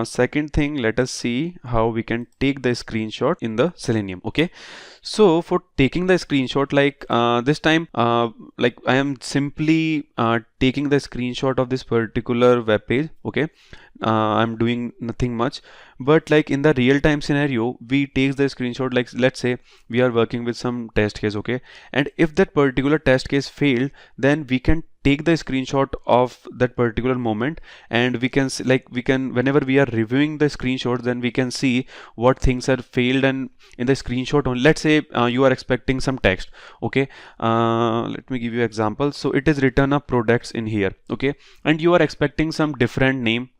second thing, let us see how we can take the screenshot in the Selenium. Okay, so for taking the screenshot, like this time, like I am simply taking the screenshot of this particular web page. Okay, I'm doing nothing much, but like in the real time scenario, we take the screenshot. Like let's say we are working with some test case. Okay, and if that particular test case failed, then we can take the screenshot of that particular moment, and we can like we can, whenever we are reviewing the screenshots, then we can see what things are failed. And in the screenshot on, let's say you are expecting some text. Okay, let me give you example. So it is return of products in here. Okay, and you are expecting some different name.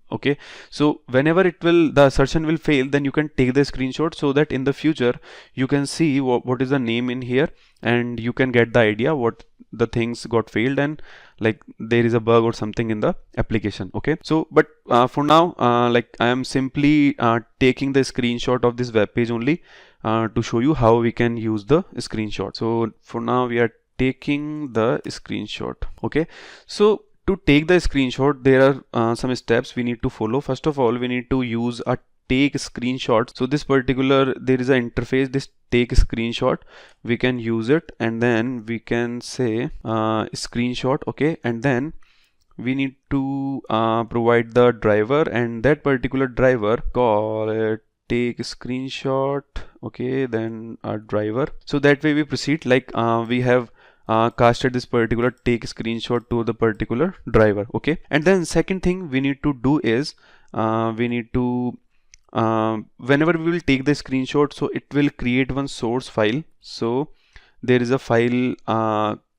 Okay, so whenever the assertion will fail, then you can take the screenshot, so that in the future you can see what is the name in here, and you can get the idea what the things got failed, and like there is a bug or something in the application. Okay, so but for now, like I am simply taking the screenshot of this web page only to show you how we can use the screenshot. So for now we are taking the screenshot. Okay, so to take the screenshot, there are some steps we need to follow. First of all, we need to use a take screenshot. So this particular, there is an interface, this take screenshot, we can use it, and then we can say screenshot. Okay, and then we need to provide the driver, and that particular driver, call it take screenshot. Okay, then a driver. So that way we proceed, like we have casted this particular take screenshot to the particular driver. Okay, and then second thing we need to do is we need to whenever we will take the screenshot, so it will create one source file. So there is a file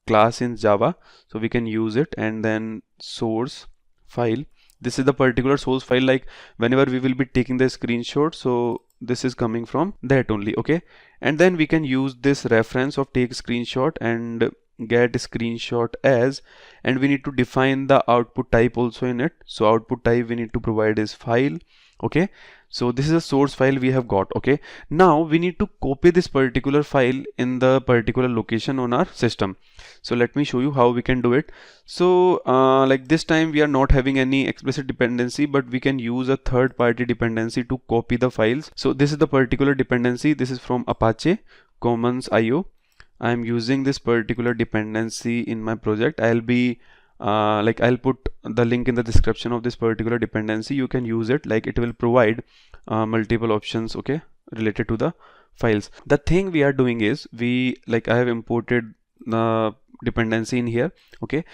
class in Java, so we can use it, and then source file, this is the particular source file. Like whenever we will be taking the screenshot, so this is coming from that only. Okay, and then we can use this reference of take screenshot and get screenshot as, and we need to define the output type also in it. So output type we need to provide is file. Okay, so this is a source file we have got. Okay, now we need to copy this particular file in the particular location on our system. So let me show you how we can do it. So like this time we are not having any explicit dependency, but we can use a third-party dependency to copy the files. So this is the particular dependency. This is from Apache Commons IO. I am using this particular dependency in my project. I'll be like I'll put the link in the description of this particular dependency. You can use it, like it will provide multiple options, okay, related to the files. The thing we are doing is I have imported the dependency in here. Okay,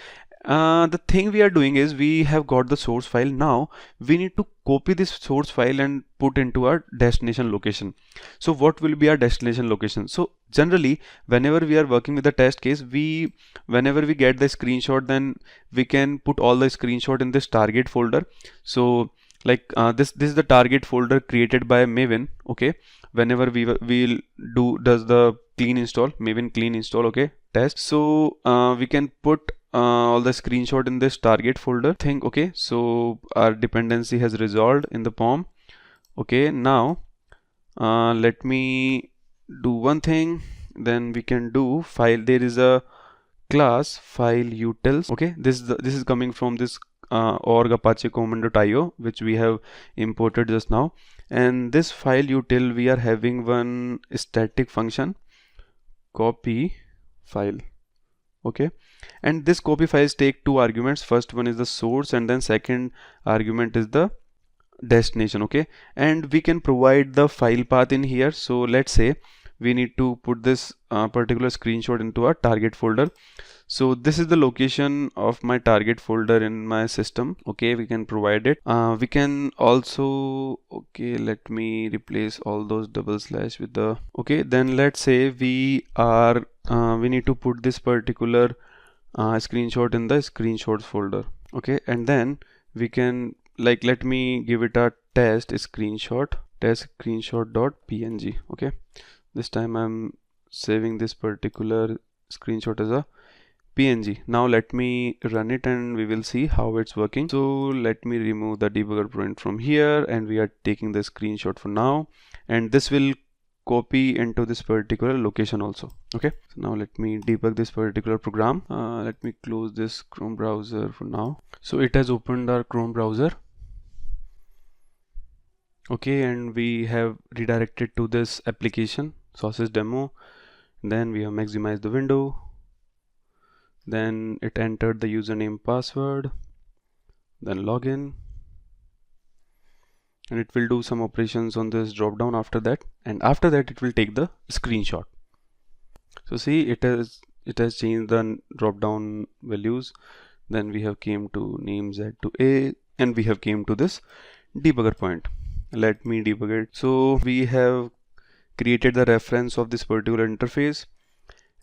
the thing we are doing is we have got the source file. Now we need to copy this source file and put into our destination location. So what will be our destination location? So generally whenever we are working with the test case, whenever we get the screenshot, then we can put all the screenshot in this target folder. So like this is the target folder created by Maven. Okay, whenever we'll does the clean install, Maven clean install, okay, test. So we can put all the screenshot in this target folder thing. Okay, so our dependency has resolved in the POM. Okay, now let me do one thing. Then we can do file. There is a class file utils. Okay, this is coming from this org apache common.io, which we have imported just now. And this file util, we are having one static function, copy file. Okay, and this copy files take two arguments. First one is the source, and then second argument is the destination. Okay, and we can provide the file path in here. So let's say we need to put this particular screenshot into a target folder. So this is the location of my target folder in my system. Okay, we can provide it. We can also, okay, let me replace all those double slash with the, okay, then let's say we need to put this particular screenshot in the screenshots folder. Okay, and then we can, like, let me give it a test screenshot.png. Okay, this time I'm saving this particular screenshot as a PNG. Now let me run it and we will see how it's working. So let me remove the debugger print from here, and we are taking the screenshot for now, and this will copy into this particular location also. Okay, so now let me debug this particular program. Let me close this Chrome browser for now. So it has opened our Chrome browser. Okay, and we have redirected to this application sausage demo. Then we have maximized the window. Then it entered the username password, then login, and it will do some operations on this drop down after that, and after that it will take the screenshot. So see, it has changed the drop down values. Then we have came to name z to a, and we have came to this debugger point. Let me debug it. So we have created the reference of this particular interface,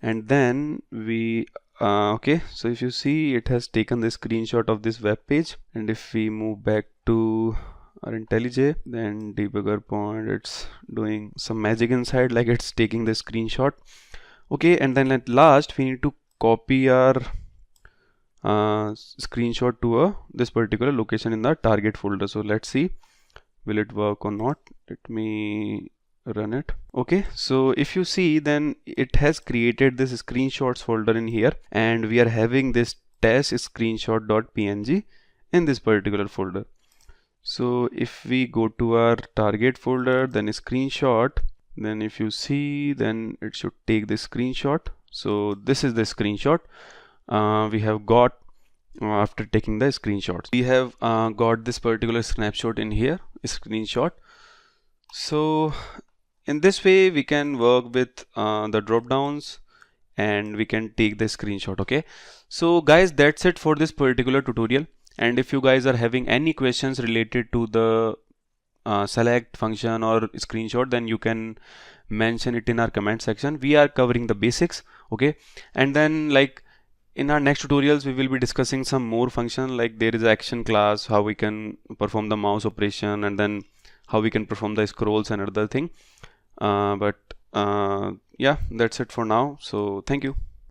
and then we okay, so if you see, it has taken the screenshot of this web page, and if we move back to our IntelliJ, then debugger point, it's doing some magic inside, like it's taking the screenshot. Okay, and then at last we need to copy our screenshot to this particular location in the target folder. So let's see, will it work or not? Let me run it. Okay, so if you see, then it has created this screenshots folder in here, and we are having this test screenshot.png in this particular folder. So if we go to our target folder, then screenshot, then if you see, then it should take the screenshot. So this is the screenshot we have got after taking the screenshots. We have got this particular snapshot in here, screenshot. So in this way we can work with the drop downs, and we can take the screenshot. Okay, so guys, that's it for this particular tutorial. And if you guys are having any questions related to the select function or screenshot, then you can mention it in our comment section. We are covering the basics. Okay, and then like in our next tutorials we will be discussing some more function, like there is action class, how we can perform the mouse operation, and then how we can perform the scrolls and other thing. Yeah, that's it for now. So thank you.